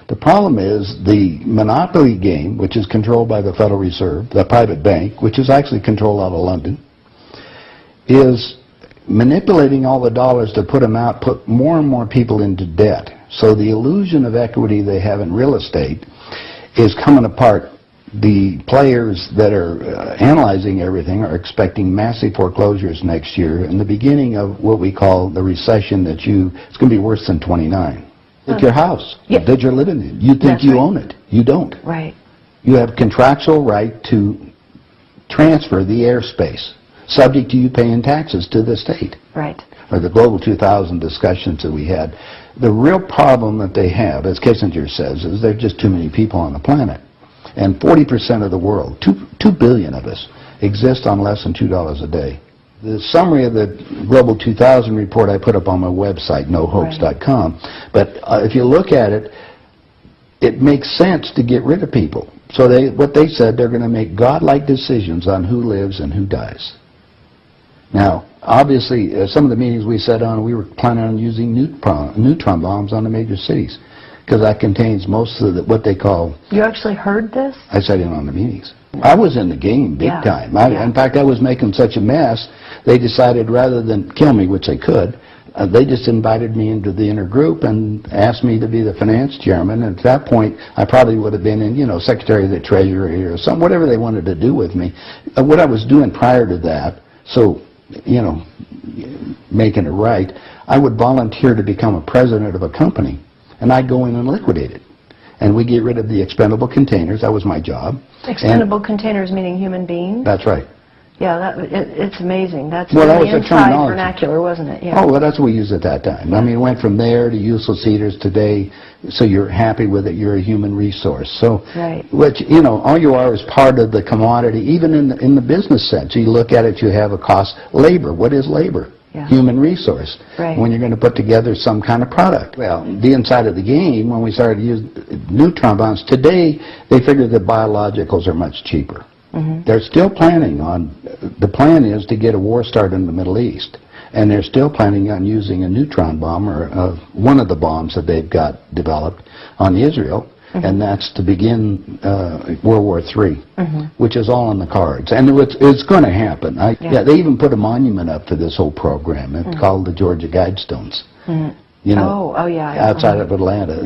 The problem is the monopoly game, which is controlled by the Federal Reserve, the private bank, which is actually controlled out of London, is manipulating all the dollars to put them out, put more and more people into debt. So the illusion of equity they have in real estate is coming apart. The players that are analyzing everything are expecting massive foreclosures next year and the beginning of what we call the recession it's going to be worse than 29. Like your house that you're living in. You think you own it. You don't. Right. You have contractual right to transfer the airspace, subject to you paying taxes to the state. Right. Or the Global 2000 discussions that we had. The real problem that they have, as Kissinger says, is there are just too many people on the planet. And 40% of the world, 2 billion of us, exist on less than $2 a day. The summary of the Global 2000 report I put up on my website, nohopes.com, but if you look at it, it makes sense to get rid of people. So what they said, they're going to make godlike decisions on who lives and who dies. Now, obviously, some of the meetings we sat on, we were planning on using neutron bombs on the major cities, because that contains most of what they call... You actually heard this? I sat in on the meetings. I was in the game big time. In fact, I was making such a mess, they decided rather than kill me, which they could, they just invited me into the inner group and asked me to be the finance chairman. And at that point, I probably would have been in, Secretary of the Treasury or something, whatever they wanted to do with me. What I was doing prior to that, so, making it right, I would volunteer to become a president of a company, and I'd go in and liquidate it. And we get rid of the expendable containers. That was my job. Expendable containers meaning human beings? That's right. Yeah, it's amazing. That's well, that was the inside vernacular, wasn't it? Yeah. Oh, well, that's what we used at that time. I mean, it went from there to useless eaters today, so you're happy with it, you're a human resource. So, which, all you are is part of the commodity, even in the business sense. You look at it, you have a cost. Labor, what is labor? Human resource, when you're going to put together some kind of product. Well, the inside of the game, when we started to use neutron bombs, today they figure that biologicals are much cheaper. They're still planning on, the plan is to get a war started in the Middle East, and they're still planning on using a neutron bomb, or one of the bombs that they've got developed on Israel, and that's to begin World War III, which is all in the cards. And it's going to happen. They even put a monument up to this whole program. It's called the Georgia Guidestones. Outside of Atlanta,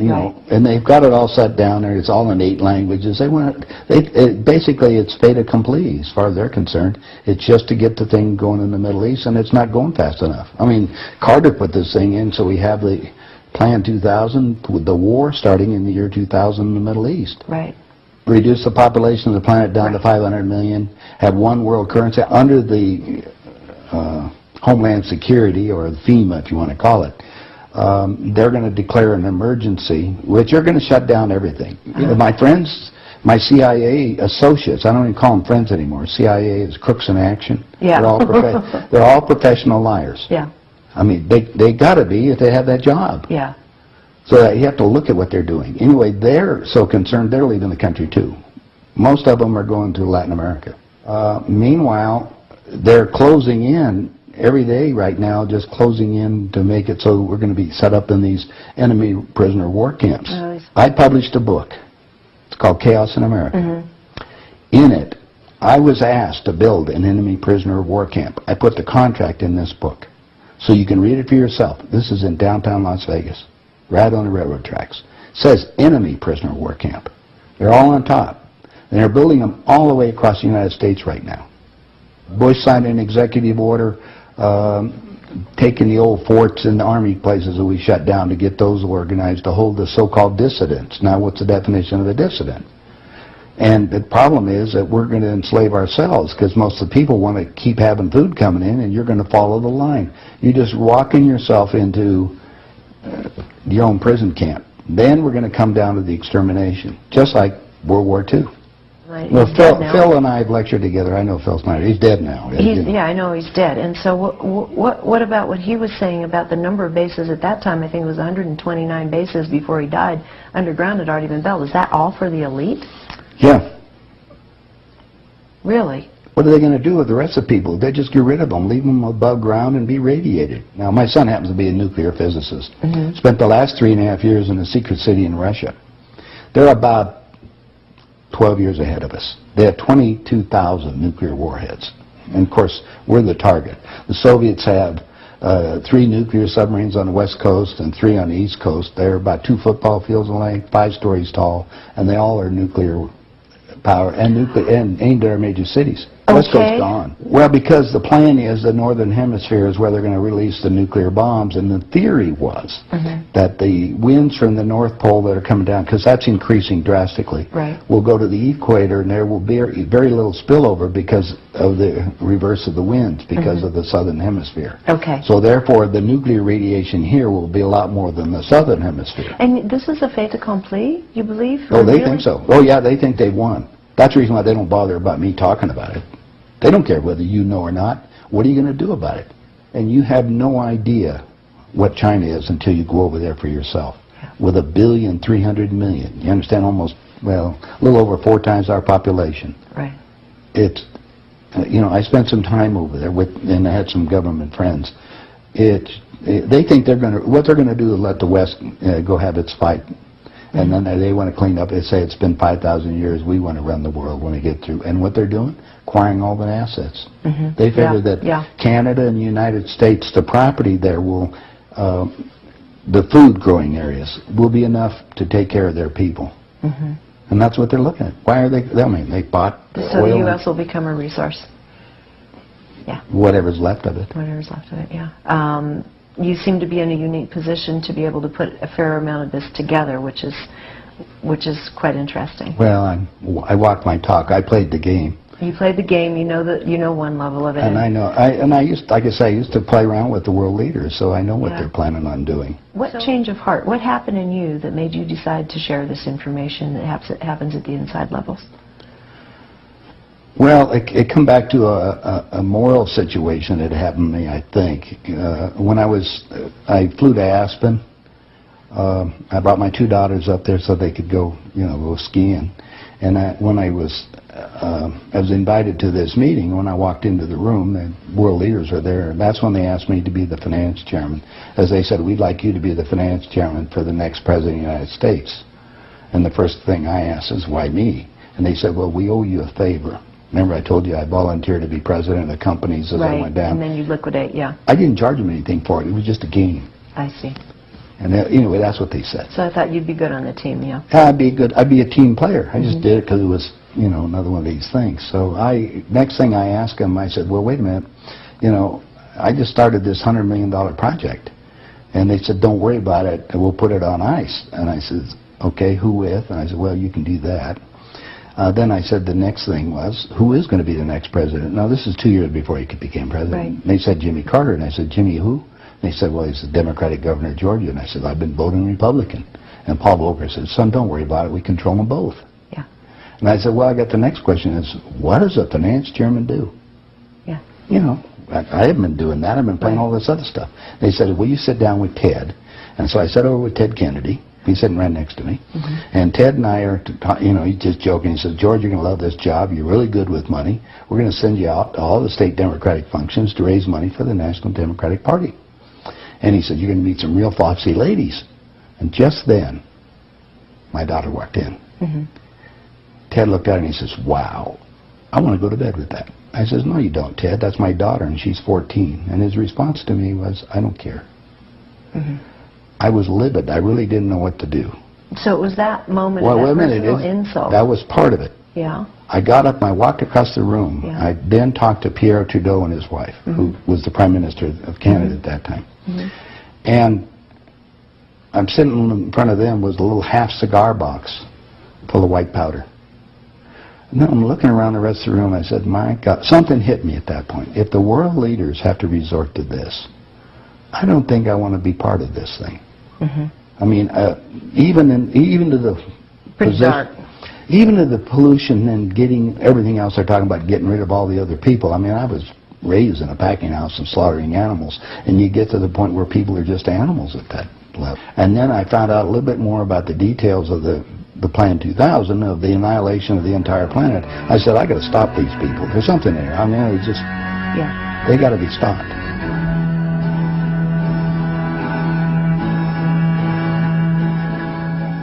and they've got it all set down there. It's all in 8 languages. Basically, it's fait accompli as far as they're concerned. It's just to get the thing going in the Middle East, and it's not going fast enough. I mean, Carter put this thing in, so we have the Plan 2000 with the war starting in the year 2000 in the Middle East. Right. Reduce the population of the planet down to 500 million. Have one world currency under the Homeland Security, or FEMA, if you want to call it. They're going to declare an emergency, which are going to shut down everything. My friends, my CIA associates, I don't even call them friends anymore. CIA is crooks in action. Yeah. They're all professional liars. Yeah. I mean, they got to be if they have that job. Yeah. So you have to look at what they're doing. Anyway, they're so concerned they're leaving the country too. Most of them are going to Latin America. Meanwhile, they're closing in every day right now, just closing in to make it so we're going to be set up in these enemy prisoner war camps. I published a book. It's called Chaos in America. In it, I was asked to build an enemy prisoner war camp. I put the contract in this book. So you can read it for yourself. This is in downtown Las Vegas, right on the railroad tracks. It says enemy prisoner war camp. They're all on top. And they're building them all the way across the United States right now. Bush signed an executive order taking the old forts and the army places that we shut down to get those organized to hold the so-called dissidents. Now, what's the definition of a dissident? And the problem is that we're going to enslave ourselves, because most of the people want to keep having food coming in, and you're going to follow the line. You're just walking yourself into your own prison camp. Then we're going to come down to the extermination, just like World War II. Right. Well, Phil and I have lectured together. I know Phil Snyder. He's dead now. Yeah, I know he's dead. And so what about what he was saying about the number of bases at that time? I think it was 129 bases before he died. Underground had already been built. Is that all for the elite? Yeah. Really? What are they going to do with the rest of the people? They just get rid of them, leave them above ground and be radiated. Now, my son happens to be a nuclear physicist. Spent the last 3.5 years in a secret city in Russia. They're about 12 years ahead of us. They have 22,000 nuclear warheads. And of course, we're the target. The Soviets have 3 nuclear submarines on the west coast and 3 on the east coast. They're about 2 football fields in length, 5 stories tall, and they all are nuclear power and aimed at our major cities. West Coast gone. Well, because the plan is the northern hemisphere is where they're going to release the nuclear bombs, and the theory was that the winds from the North Pole that are coming down, because that's increasing drastically, will go to the equator, and there will be very little spillover because of the reverse of the winds, because of the southern hemisphere. So therefore, the nuclear radiation here will be a lot more than the southern hemisphere. And this is a fait accompli, you believe? Oh, they think so. Oh, yeah, they think they've won. That's the reason why they don't bother about me talking about it. They don't care whether you know or not. What are you going to do about it? And you have no idea what China is until you go over there for yourself. With 1,300,000,000. You understand? Almost, well, a little over 4 times our population. Right. It's, you know, I spent some time over there and I had some government friends. They think what they're going to do is let the West go have its fight. And then they want to clean up. They say it's been 5,000 years. We want to run the world when we get through. And what they're doing? Acquiring all the assets. They figure that Canada and the United States, the property there will, the food growing areas will be enough to take care of their people. And that's what they're looking at. Why are they? I mean, they bought so oil. the U.S. will become a resource. Yeah. Whatever's left of it. Whatever's left of it. Yeah. You seem to be in a unique position to be able to put a fair amount of this together, which is quite interesting. Well, I walked my talk. I played the game. You played the game. You know one level of it. And I know. I used to play around with the world leaders, so I know what they're planning on doing. What change of heart? What happened in you that made you decide to share this information that happens at the inside levels? Well, it come back to a moral situation that happened to me, I think. When I flew to Aspen. I brought my 2 daughters up there so they could go skiing. And when I was invited to this meeting. When I walked into the room, the world leaders were there. And that's when they asked me to be the finance chairman. As they said, we'd like you to be the finance chairman for the next president of the United States. And the first thing I asked is, why me? And they said, well, we owe you a favor. Remember I told you I volunteered to be president of companies as I went down. And then you liquidate, yeah. I didn't charge them anything for it. It was just a game. I see. And anyway, that's what they said. So I thought you'd be good on the team, yeah. I'd be good. I'd be a team player. I just did it because it was, another one of these things. So next thing I asked them, I said, well, wait a minute. I just started this $100 million project. And they said, don't worry about it. We'll put it on ice. And I said, okay, who with? And I said, well, you can do that. Then I said the next thing was, who is going to be the next president? Now, this is 2 years before he became president. Right. And they said Jimmy Carter. And I said, Jimmy who? And they said, well, he's the Democratic governor of Georgia. And I said, I've been voting Republican. And Paul Volcker said, son, don't worry about it. We control them both. Yeah. And I said, well, I got the next question is, what does a finance chairman do? Yeah. I haven't been doing that. I've been playing all this other stuff. They said, will you sit down with Ted? And so I sat over with Ted Kennedy. He's sitting right next to me. And Ted and I are, he's just joking. He says, George, you're going to love this job. You're really good with money. We're going to send you out to all the state Democratic functions to raise money for the National Democratic Party. And he said, you're going to meet some real foxy ladies. And just then, my daughter walked in. Ted looked at her and he says, wow, I want to go to bed with that. I says, no, you don't, Ted. That's my daughter, and she's 14. And his response to me was, I don't care. I was livid. I really didn't know what to do. So it was that moment of that personal insult. That was part of it. Yeah. I got up and I walked across the room. Yeah. I then talked to Pierre Trudeau and his wife, who was the Prime Minister of Canada at that time. And I'm sitting in front of them was a little half cigar box full of white powder. And then I'm looking around the rest of the room. I said, my God, something hit me at that point. If the world leaders have to resort to this, I don't think I want to be part of this thing. I mean, even to the even to the pollution and getting everything else they're talking about, getting rid of all the other people. I mean, I was raised in a packing house and slaughtering animals, and you get to the point where people are just animals at that level. And then I found out a little bit more about the details of the Plan 2000, of the annihilation of the entire planet. I said, I got to stop these people. There's something there. I mean, it's just, they got to be stopped.